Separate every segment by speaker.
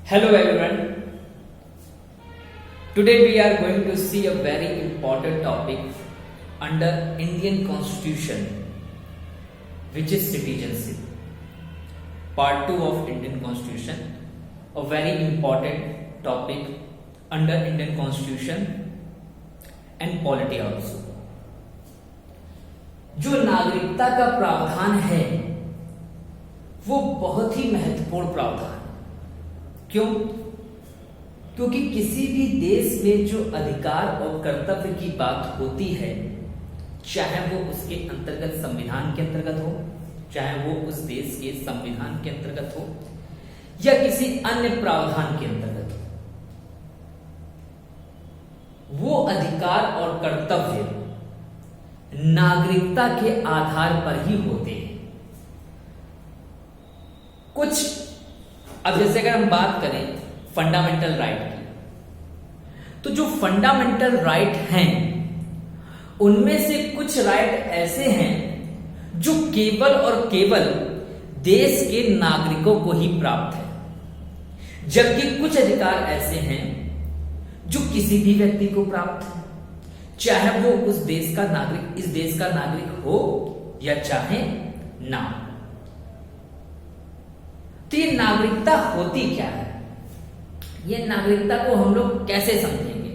Speaker 1: Hello everyone. Today we are going to see a very important topic under Indian Constitution, which is citizenship. Part 2 of Indian Constitution, a very important topic under Indian Constitution and polity also. जो नागरिकता का प्रावधान है वो बहुत ही महत्वपूर्ण प्रावधान। क्यों? क्योंकि किसी भी देश में जो अधिकार और कर्तव्य की बात होती है, चाहे वो उसके अंतर्गत संविधान के अंतर्गत हो, चाहे वो उस देश के संविधान के अंतर्गत हो या किसी अन्य प्रावधान के अंतर्गत हो, वो अधिकार और कर्तव्य नागरिकता के आधार पर ही होते हैं। कुछ अब जैसे अगर हम बात करें फंडामेंटल राइट की, तो जो फंडामेंटल राइट हैं उनमें से कुछ राइट ऐसे हैं जो केवल और केवल देश के नागरिकों को ही प्राप्त है, जबकि कुछ अधिकार ऐसे हैं जो किसी भी व्यक्ति को प्राप्त है, चाहे वो उस देश का नागरिक, इस देश का नागरिक हो या चाहे ना। तो ये नागरिकता होती क्या है, ये नागरिकता को हम लोग कैसे समझेंगे?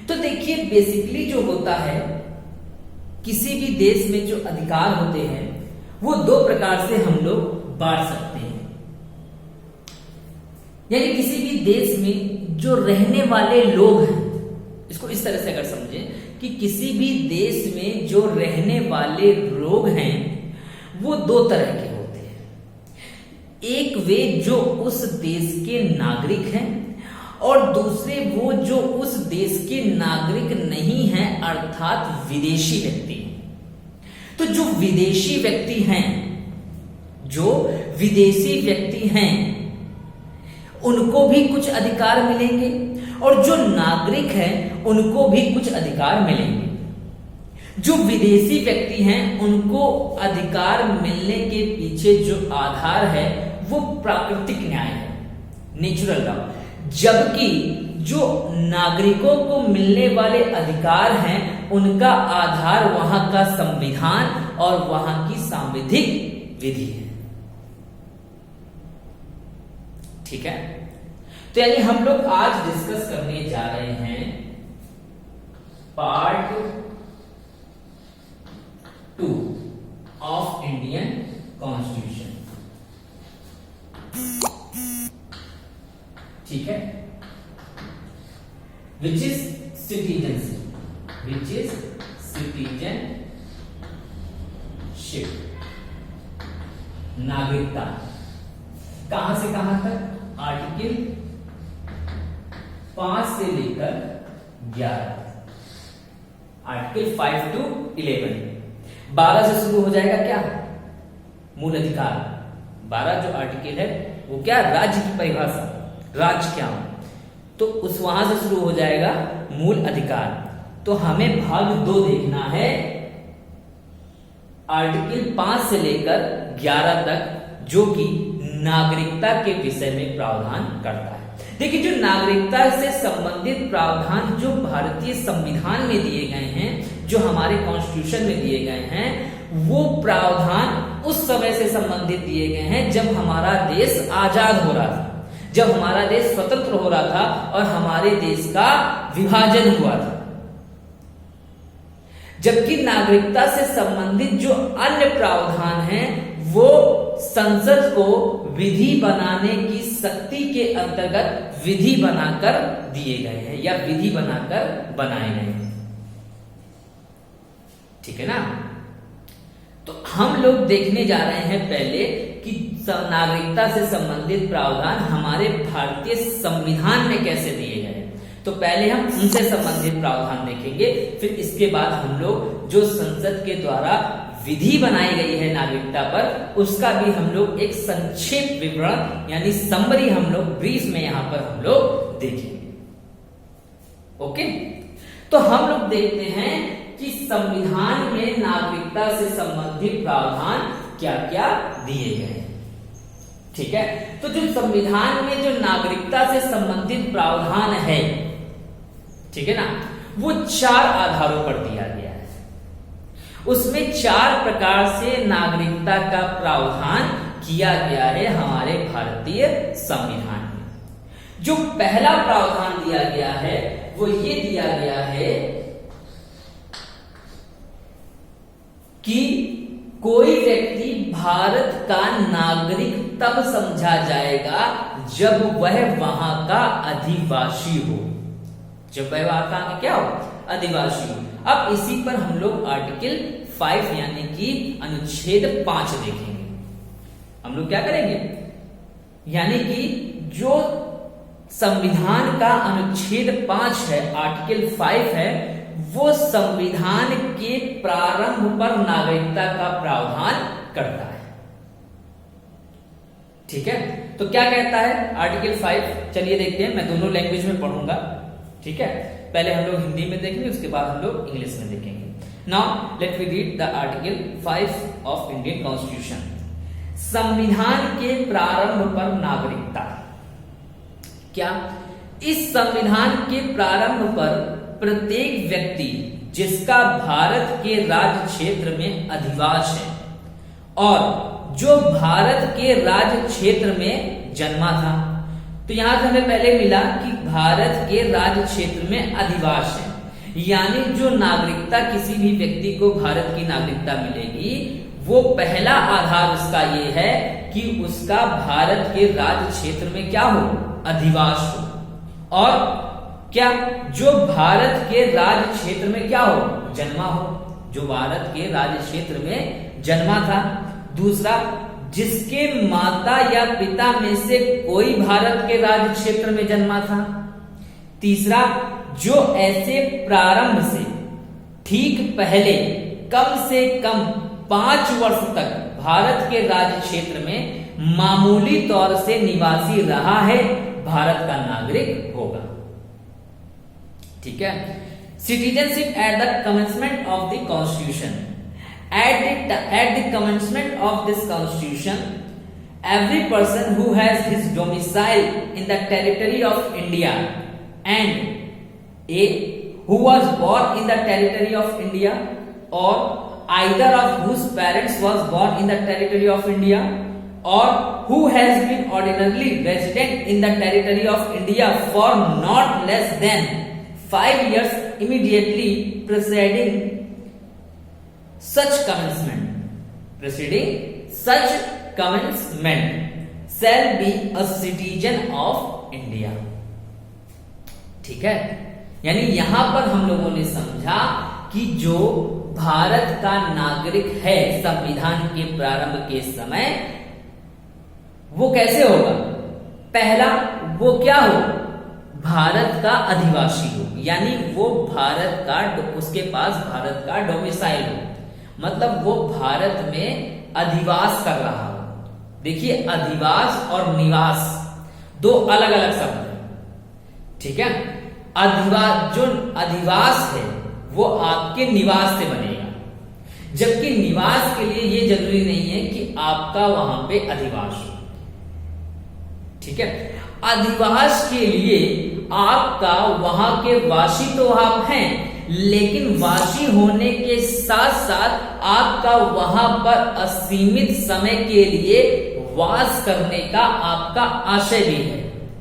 Speaker 1: तो देखिए, बेसिकली जो होता है, किसी भी देश में जो अधिकार होते हैं वो दो प्रकार से हम लोग बांट सकते हैं। यानी किसी भी देश में जो रहने वाले लोग हैं, इसको इस तरह से अगर समझें कि किसी भी देश में जो रहने वाले लोग हैं वो दो तरह के होते हैं। एक वे जो उस देश के नागरिक हैं और दूसरे वो जो उस देश के नागरिक नहीं हैं, अर्थात विदेशी व्यक्ति हैं। तो जो विदेशी व्यक्ति हैं, जो विदेशी व्यक्ति हैं उनको भी कुछ अधिकार मिलेंगे और जो नागरिक हैं उनको भी कुछ अधिकार मिलेंगे। जो विदेशी व्यक्ति हैं उनको अधिकार मिलने के पीछे जो आधार है वो प्राकृतिक न्याय है, नेचुरल लॉ, जबकि जो नागरिकों को मिलने वाले अधिकार हैं उनका आधार वहां का संविधान और वहां की सांविधिक विधि है। ठीक है, तो यानी हम लोग आज डिस्कस करने जा रहे हैं पार्ट 2 ऑफ इंडियन कॉन्स्टिट्यूशन। ठीक है, which is citizenship, which is citizenship, नागरिकता। कहां से कहां तक? आर्टिकल 5 से लेकर 11, आर्टिकल 5 to 11। 12 से शुरू हो जाएगा क्या? मूल अधिकार। 12 जो आर्टिकल है वो क्या? राज्य की परिभाषा, राज्य क्या हो, तो उस वहां से शुरू हो जाएगा मूल अधिकार। तो हमें भाग 2 देखना है, आर्टिकल 5 से लेकर 11 तक, जो कि नागरिकता के विषय में प्रावधान करता है। देखिए, जो नागरिकता से संबंधित प्रावधान जो भारतीय संविधान में दिए गए हैं, जो हमारे कॉन्स्टिट्यूशन में दिए गए हैं, वो प्रावधान उस समय से संबंधित दिए गए हैं जब हमारा देश आजाद हो रहा था, जब हमारा देश स्वतंत्र हो रहा था और हमारे देश का विभाजन हुआ था। जबकि नागरिकता से संबंधित जो अन्य प्रावधान हैं वो संसद को विधि बनाने की शक्ति के अंतर्गत विधि बनाकर दिए गए हैं या विधि बनाकर बनाए गए हैं। ठीक है ना? तो हम लोग देखने जा रहे हैं पहले कि नागरिकता से संबंधित प्रावधान हमारे भारतीय संविधान में कैसे दिए गए। तो पहले हम उनसे संबंधित प्रावधान देखेंगे, फिर इसके बाद हम लोग जो संसद के द्वारा विधि बनाई गई है नागरिकता पर, उसका भी हम लोग एक संक्षेप विवरण यानी समरी हम लोग ब्रीफ में यहां पर हम लोग देखेंगे। ओके, तो हम लोग देखते हैं कि संविधान में नागरिकता से संबंधित प्रावधान क्या क्या दिए गए हैं। ठीक है। तो जो संविधान में जो नागरिकता से संबंधित प्रावधान है, ठीक है ना, वो 4 आधारों पर दिया गया है। उसमें 4 प्रकार से नागरिकता का प्रावधान किया गया है हमारे भारतीय संविधान में। जो पहला प्रावधान दिया गया है वो ये दिया गया है कि कोई व्यक्ति भारत का नागरिक तब समझा जाएगा जब वह वहां का अधिवासी हो, जब वह वहां का क्या हो, अधिवासी हो। अब इसी पर हम लोग आर्टिकल 5 यानी कि अनुच्छेद 5 देखेंगे। हम लोग क्या करेंगे, यानी कि जो संविधान का अनुच्छेद 5 है, आर्टिकल 5 है, वो संविधान के प्रारंभ पर नागरिकता का प्रावधान करता है। ठीक है, तो क्या कहता है आर्टिकल 5, चलिए देखते हैं। मैं दोनों लैंग्वेज में पढ़ूंगा, ठीक है। पहले हम लोग हिंदी में देखेंगे, उसके बाद हम लोग इंग्लिश में देखेंगे। Now let we read the article 5 of Indian constitution. संविधान के प्रारंभ पर नागरिकता। क्या इस संविधान के प्रारंभ पर प्रत्येक व्यक्ति जिसका भारत के राज्य क्षेत्र में अधिवास है और जो भारत के राज्य क्षेत्र में जन्मा था, तो यहां से हमें पहले मिला कि भारत के राज्य क्षेत्र में अधिवास है, यानी जो नागरिकता किसी भी व्यक्ति को भारत की नागरिकता मिलेगी, वो पहला आधार उसका ये है कि उसका भारत के राज्य क्षेत्र में क्या हो, अधिवास हो। और क्या जो भारत के राज्य क्षेत्र में क्या हो, जन्मा हो, जो भारत के राज्य क्षेत्र में जन्मा था। दूसरा, जिसके माता या पिता में से कोई भारत के राज्य क्षेत्र में जन्मा था। तीसरा, जो ऐसे प्रारंभ से ठीक पहले कम से कम 5 वर्ष तक भारत के राज्य क्षेत्र में मामूली तौर से निवासी रहा है, भारत का नागरिक होगा। ठीक है। Citizenship at the commencement of the constitution. At the commencement of this constitution, every person who has his domicile in the territory of India and who was born in the territory of India, or either of whose parents was born in the territory of India, or who has been ordinarily resident in the territory of India for not less than 5 years immediately preceding such commencement shall be a citizen of India। ठीक है, यानी यहां पर हम लोगों ने समझा कि जो भारत का नागरिक है संविधान के प्रारंभ के समय, वो कैसे होगा, पहला वो क्या हो, भारत का अधिवासी हो, यानी वो भारत का, उसके पास भारत का डोमिसाइल हो, मतलब वो भारत में अधिवास कर रहा हो। देखिए, अधिवास और निवास दो अलग अलग शब्द हैं, ठीक है। अधिवास, जो अधिवास है वो आपके निवास से बनेगा, जबकि निवास के लिए ये जरूरी नहीं है कि आपका वहां पे अधिवास हो। ठीक है, अधिवास के लिए आपका वहां के वासी तो आप हैं, लेकिन वासी होने के साथ साथ आपका वहां पर असीमित समय के लिए वास करने का आपका आशय भी है।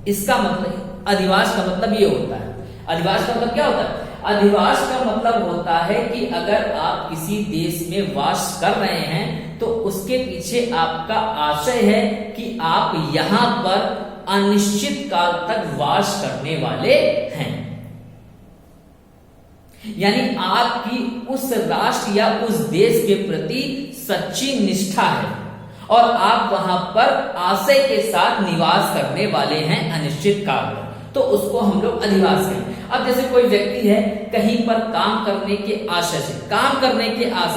Speaker 1: इसका मतलब, अधिवास का मतलब ये होता है, अधिवास का मतलब क्या होता है, अधिवास का मतलब होता है कि अगर आप किसी देश में वास कर रहे हैं तो उसके पीछे आपका आशय है कि आप यहां पर अनिश्चित काल तक वास करने वाले हैं, यानी आपकी उस राष्ट्र या उस देश के प्रति सच्ची निष्ठा है और आप वहां पर आशय के साथ निवास करने वाले हैं अनिश्चित काल, तो उसको हम लोग अधिवास कहें। अब जैसे कोई व्यक्ति है कहीं पर काम करने के आशय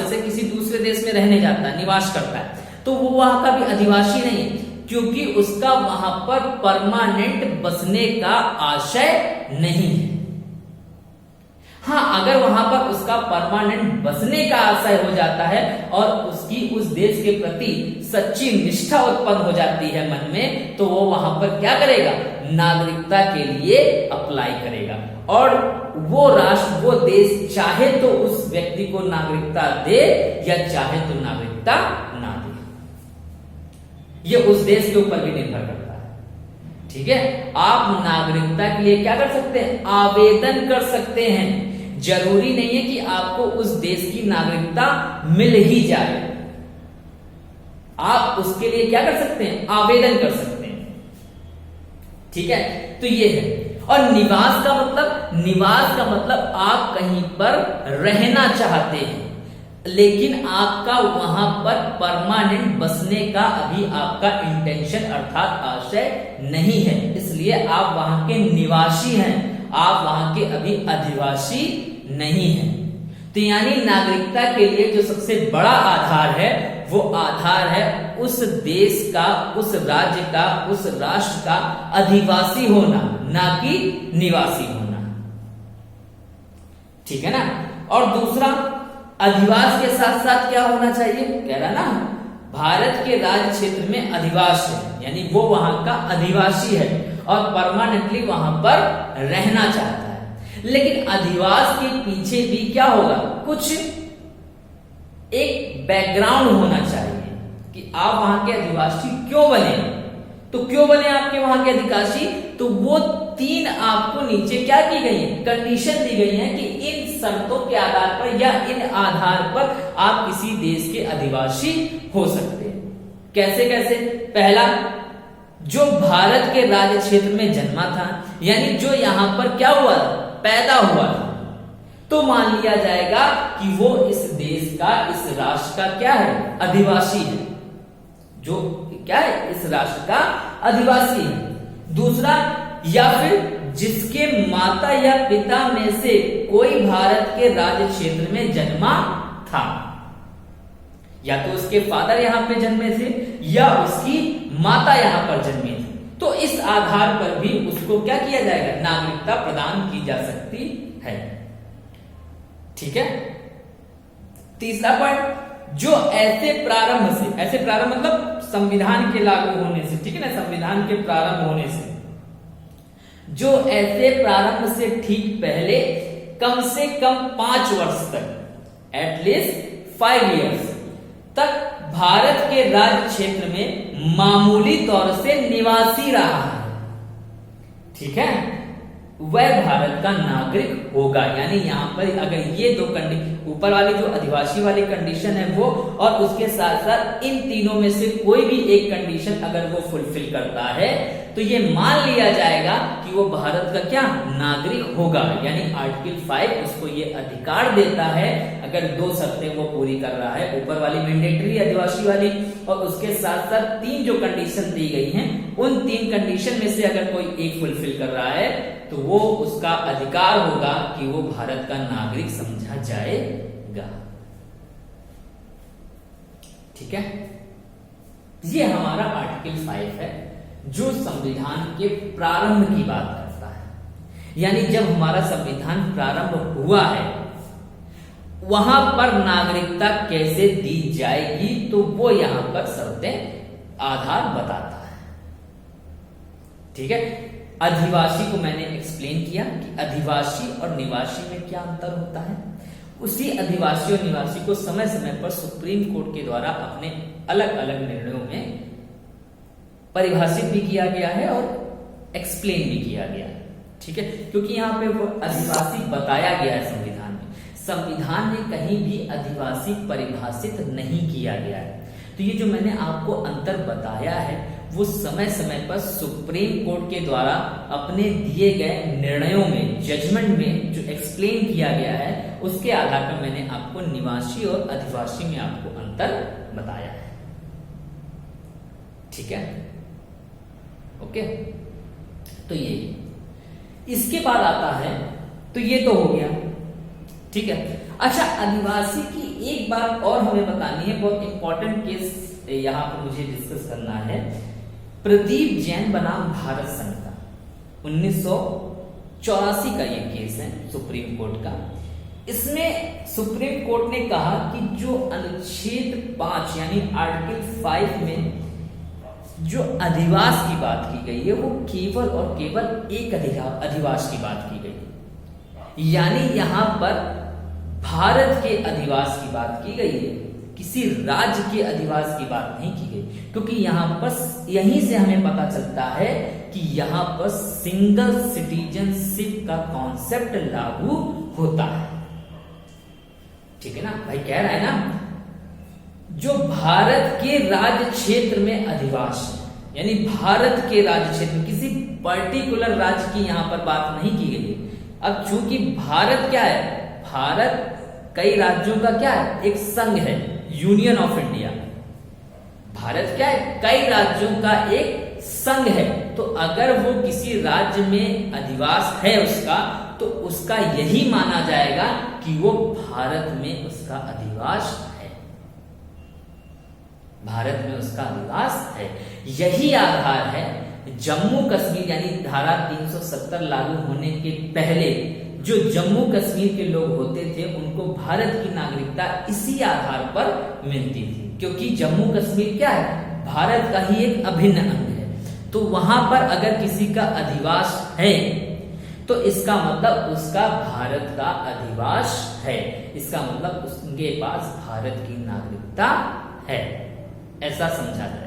Speaker 1: से किसी दूसरे देश में रहने जाता है, निवास करता है, तो वो वहां का भी अधिवासी नहीं है, क्योंकि उसका वहां पर परमानेंट बसने का आशय नहीं है। हाँ, अगर वहां पर उसका परमानेंट बसने का आशय हो जाता है और उसकी उस देश के प्रति सच्ची निष्ठा उत्पन्न हो जाती है मन में, तो वो वहां पर क्या करेगा, नागरिकता के लिए अप्लाई करेगा। और वो राष्ट्र, वो देश चाहे तो उस व्यक्ति को नागरिकता दे या चाहे तो नागरिकता ना दे, ये उस देश के ऊपर भी निर्भर करता है। ठीक है, आप नागरिकता के लिए क्या कर सकते हैं, आवेदन कर सकते हैं। जरूरी नहीं है कि आपको उस देश की नागरिकता मिल ही जाए, आप उसके लिए क्या कर सकते हैं, आवेदन कर सकते हैं। ठीक है, तो ये है। और निवास का मतलब, निवास का मतलब आप कहीं पर रहना चाहते हैं, लेकिन आपका वहां पर परमानेंट बसने का अभी आपका इंटेंशन अर्थात आशय नहीं है, इसलिए आप वहां के निवासी हैं, आप वहां के अभी अधिवासी नहीं हैं। तो यानी नागरिकता के लिए जो सबसे बड़ा आधार है, वो आधार है उस देश का, उस राज्य का, उस राष्ट्र का अधिवासी होना, ना कि निवासी होना। ठीक है ना। और दूसरा, अधिवास के साथ साथ क्या होना चाहिए, कह रहा ना, भारत के राज्य क्षेत्र में अधिवास है, यानी वो वहां का अधिवासी है और परमानेंटली वहां पर रहना चाहता है। लेकिन अधिवास के पीछे भी क्या होगा, कुछ एक बैकग्राउंड होना चाहिए कि आप वहां के अधिवासी क्यों बने। तो क्यों बने आपके वहां के अधिवासी, तो वो 3 आपको नीचे क्या की गई है, कंडीशन दी गई है कि इन शर्तों के आधार पर या इन आधार पर आप किसी देश के अधिवासी हो सकते हैं। कैसे कैसे, पहला, जो भारत के राज्य क्षेत्र में जन्मा था, यानी जो यहां पर क्या हुआ था, पैदा हुआ था, तो मान लिया जाएगा कि वो इस देश का, इस राष्ट्र का क्या है, अधिवासी है, जो क्या है, इस राष्ट्र का अधिवासी है। दूसरा, या फिर जिसके माता या पिता में से कोई भारत के राज्य क्षेत्र में जन्मा था, या तो उसके फादर यहां पे जन्मे थे या उसकी माता यहां पर जन्मी थी, तो इस आधार पर भी उसको क्या किया जाएगा, नागरिकता प्रदान की जा सकती है। ठीक है। तीसरा पॉइंट, जो ऐसे प्रारंभ से, ऐसे प्रारंभ मतलब संविधान के लागू होने से, ठीक है ना, संविधान के प्रारंभ होने से, जो ऐसे प्रारंभ से ठीक पहले कम से कम 5 वर्ष तक, एटलीस्ट 5 इयर्स तक भारत के राज्य क्षेत्र में मामूली तौर से निवासी रहा है, ठीक है, वह भारत का नागरिक होगा। यानी यहां पर अगर ये 2 कंडीशन, ऊपर वाली जो अधिवासी वाली कंडीशन है वो, और उसके साथ साथ इन तीनों में से कोई भी एक कंडीशन अगर वो फुलफिल करता है, तो ये मान लिया जाएगा कि वो भारत का क्या, नागरिक होगा। यानी आर्टिकल 5 उसको ये अधिकार देता है, अगर 2 शर्तें वो पूरी कर रहा है, ऊपर वाली मैंडेटरी अधिवासी वाली, और उसके साथ साथ 3 जो कंडीशन दी गई हैं, उन 3 कंडीशन में से अगर कोई एक फुलफिल कर रहा है, तो वो उसका अधिकार होगा कि वो भारत का नागरिक समझा जाएगा। ठीक है, ये हमारा आर्टिकल 5 है, जो संविधान के प्रारंभ की बात करता है। यानी जब हमारा संविधान प्रारंभ हुआ है, वहां पर नागरिकता कैसे दी जाएगी, तो वो यहां पर शर्तें आधार बताता है। ठीक है, अधिवासी को मैंने एक्सप्लेन किया कि अधिवासी और निवासी में क्या अंतर होता है। उसी अधिवासी और निवासी को समय समय पर सुप्रीम कोर्ट के द्वारा अपने अलग अलग निर्णयों में परिभाषित भी किया गया है और एक्सप्लेन भी किया गया है। ठीक है, क्योंकि यहाँ पे वो अधिवासी बताया गया है संविधान में, संविधान में कहीं भी अधिवासी परिभाषित नहीं किया गया है। तो ये जो मैंने आपको अंतर बताया है, वो समय समय पर सुप्रीम कोर्ट के द्वारा अपने दिए गए निर्णयों में, जजमेंट में जो एक्सप्लेन किया गया है, उसके आधार पर मैंने आपको निवासी और अधिवासी में आपको अंतर बताया है। ठीक है, ओके। तो ये इसके बाद आता है, तो ये तो हो गया। ठीक है, अच्छा, आदिवासी की एक बात और हमें बतानी है, बहुत इंपॉर्टेंट केस यहां पर मुझे डिस्कस करना है। प्रदीप जैन बनाम भारत संहिता 1984 का ये केस है सुप्रीम कोर्ट का। इसमें सुप्रीम कोर्ट ने कहा कि जो अनुच्छेद 5 यानी आर्टिकल 5 में जो अधिवास की बात की गई है वो केवल और केवल एक अधिवास की बात की गई है, यानी यहां पर भारत के अधिवास की बात की गई है, किसी राज्य के अधिवास की बात नहीं की गई। क्योंकि यहां पर यहीं से हमें पता चलता है कि यहां पर सिंगल सिटीजनशिप का कॉन्सेप्ट लागू होता है। ठीक है ना भाई, कह रहा है ना जो भारत के राज्य क्षेत्र में अधिवास है, यानी भारत के राज्य क्षेत्र में किसी पर्टिकुलर राज्य की यहां पर बात नहीं की गई है। अब चूंकि भारत क्या है, भारत कई राज्यों का क्या है, एक संघ है, यूनियन ऑफ इंडिया। भारत क्या है, कई राज्यों का एक संघ है। तो अगर वो किसी राज्य में अधिवास है उसका, तो उसका यही माना जाएगा कि वो भारत में उसका अधिवास है, भारत में उसका अधिवास है। यही आधार है जम्मू कश्मीर यानी धारा 370 लागू होने के पहले जो जम्मू कश्मीर के लोग होते थे उनको भारत की नागरिकता इसी आधार पर मिलती थी, क्योंकि जम्मू कश्मीर क्या है, भारत का ही एक अभिन्न अंग है। तो वहां पर अगर किसी का अधिवास है तो इसका मतलब उसका भारत का अधिवास है, इसका मतलब उसके पास भारत की नागरिकता है, ऐसा समझा जाएगा।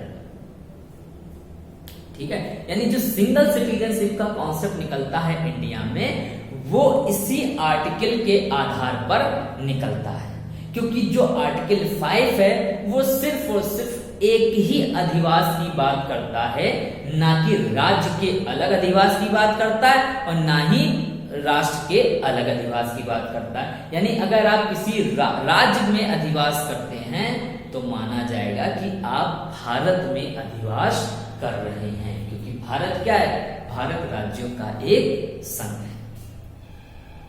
Speaker 1: ठीक है, यानी जो सिंगल सिटीजनशिप का कॉन्सेप्ट निकलता है इंडिया में वो इसी आर्टिकल के आधार पर निकलता है, क्योंकि जो आर्टिकल 5 है वो सिर्फ और सिर्फ एक ही अधिवास की बात करता है, ना कि राज्य के अलग अधिवास की बात करता है और ना ही राष्ट्र के अलग अधिवास की बात करता है। यानी अगर आप किसी राज्य में अधिवास करते हैं तो माना जाएगा कि आप भारत में अधिवास कर रहे हैं, क्योंकि भारत क्या है, भारत राज्यों का एक संघ है।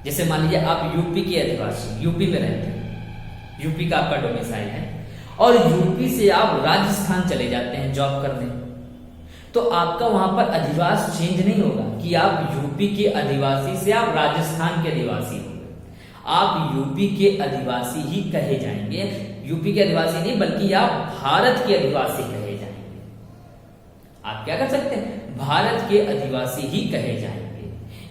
Speaker 1: जैसे मान लीजिए आप यूपी के अधिवासी, यूपी में रहते हैं, यूपी का आपका डोमिसाइल है और यूपी से आप राजस्थान चले जाते हैं जॉब करने, तो आपका वहां पर अधिवास चेंज नहीं होगा कि आप यूपी के अधिवासी से आप राजस्थान के अधिवासी हो गए। आप यूपी के अधिवासी ही कहे जाएंगे, यूपी के अधिवासी नहीं बल्कि आप भारत के अधिवासी कहे जाएंगे। आप क्या कर सकते हैं, भारत के अधिवासी ही कहे जाएंगे।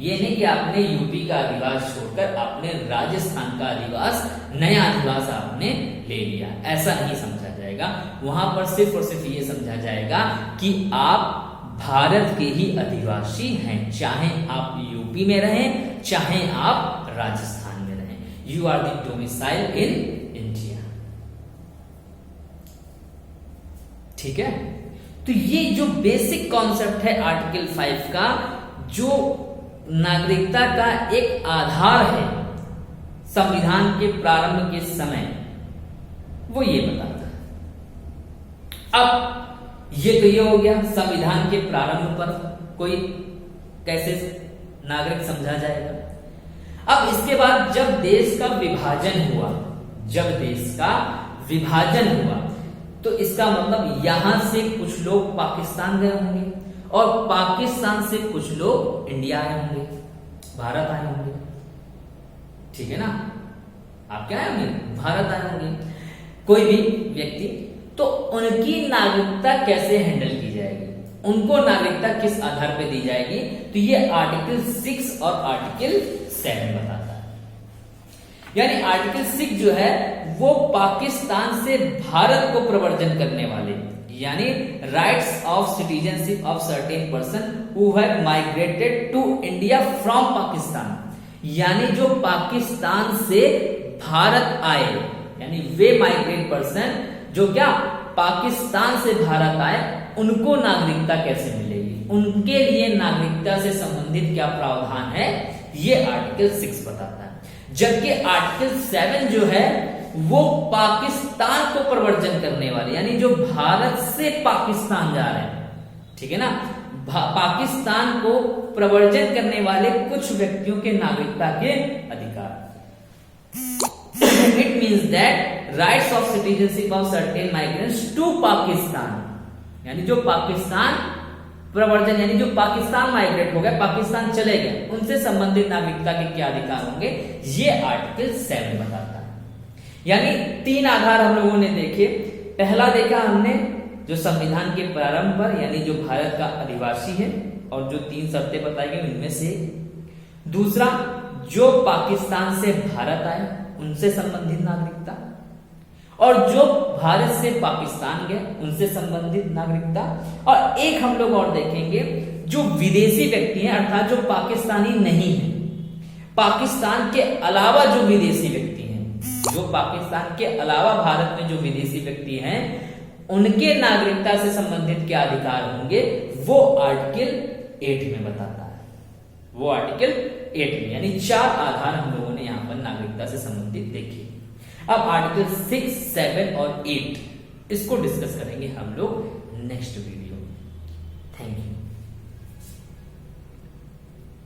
Speaker 1: ये नहीं कि आपने यूपी का अधिवास छोड़कर आपने राजस्थान का अधिवास, नया अधिवास आपने ले लिया, ऐसा नहीं समझा जाएगा। वहां पर सिर्फ और सिर्फ ये समझा जाएगा कि आप भारत के ही अधिवासी हैं, चाहे आप यूपी में रहें चाहे आप राजस्थान में रहें। You are the domicile in India. ठीक है, तो ये जो बेसिक कॉन्सेप्ट है आर्टिकल 5 का, जो नागरिकता का एक आधार है संविधान के प्रारंभ के समय, वो ये बताता है। अब ये तो ये हो गया संविधान के प्रारंभ पर कोई कैसे नागरिक समझा जाएगा। अब इसके बाद जब देश का विभाजन हुआ, जब देश का विभाजन हुआ तो इसका मतलब यहां से कुछ लोग पाकिस्तान गए होंगे और पाकिस्तान से कुछ लोग इंडिया आए होंगे, भारत आए होंगे। ठीक है ना, आप क्या आए होंगे, भारत आए होंगे कोई भी व्यक्ति। तो उनकी नागरिकता कैसे हैंडल की जाएगी, उनको नागरिकता किस आधार पर दी जाएगी, तो ये आर्टिकल 6 और आर्टिकल 7 बताता है। यानी आर्टिकल 6 जो है वो पाकिस्तान से भारत को प्रवर्जन करने वाले, यानी rights of citizenship of certain person who have migrated to India from Pakistan, यानी जो पाकिस्तान से भारत आए, यानी वे माइग्रेट पर्सन जो क्या पाकिस्तान से भारत आए, उनको नागरिकता कैसे मिलेगी, उनके लिए नागरिकता से संबंधित क्या प्रावधान है, ये आर्टिकल 6 बताता है। जबकि आर्टिकल 7 जो है वो पाकिस्तान को प्रवर्जन करने वाले, यानी जो भारत से पाकिस्तान जा रहे हैं, ठीक है ना, पाकिस्तान को प्रवर्जन करने वाले कुछ व्यक्तियों के नागरिकता के अधिकार। It means that rights of citizenship of certain migrants to Pakistan, यानी जो पाकिस्तान प्रवर्जन यानी जो पाकिस्तान माइग्रेट हो गए, पाकिस्तान चले गए, उनसे संबंधित नागरिकता के क्या अधिकार होंगे, ये आर्टिकल 7 बताता है। यानी 3 आधार हम लोगों ने देखे। पहला देखा हमने जो संविधान के प्रारंभ पर, यानी जो भारत का अधिवासी है, और जो 3 शर्तें बताई गई उनमें से। दूसरा, जो पाकिस्तान से भारत आए उनसे संबंधित नागरिकता, और जो भारत से पाकिस्तान गए उनसे संबंधित नागरिकता। और एक हम लोग और देखेंगे, जो विदेशी व्यक्ति हैं, अर्थात जो पाकिस्तानी नहीं है, पाकिस्तान के अलावा जो विदेशी व्यक्ति हैं, जो पाकिस्तान के अलावा भारत में जो विदेशी व्यक्ति हैं, उनके नागरिकता से संबंधित क्या अधिकार होंगे, वो आर्टिकल 8 में बताता है। वो आर्टिकल 8 में, यानी 4 आधार हम लोगों ने यहां पर नागरिकता से संबंधित देखे। अब आर्टिकल 6, 7 और 8 इसको डिस्कस करेंगे हम लोग नेक्स्ट वीडियो में। Thank you.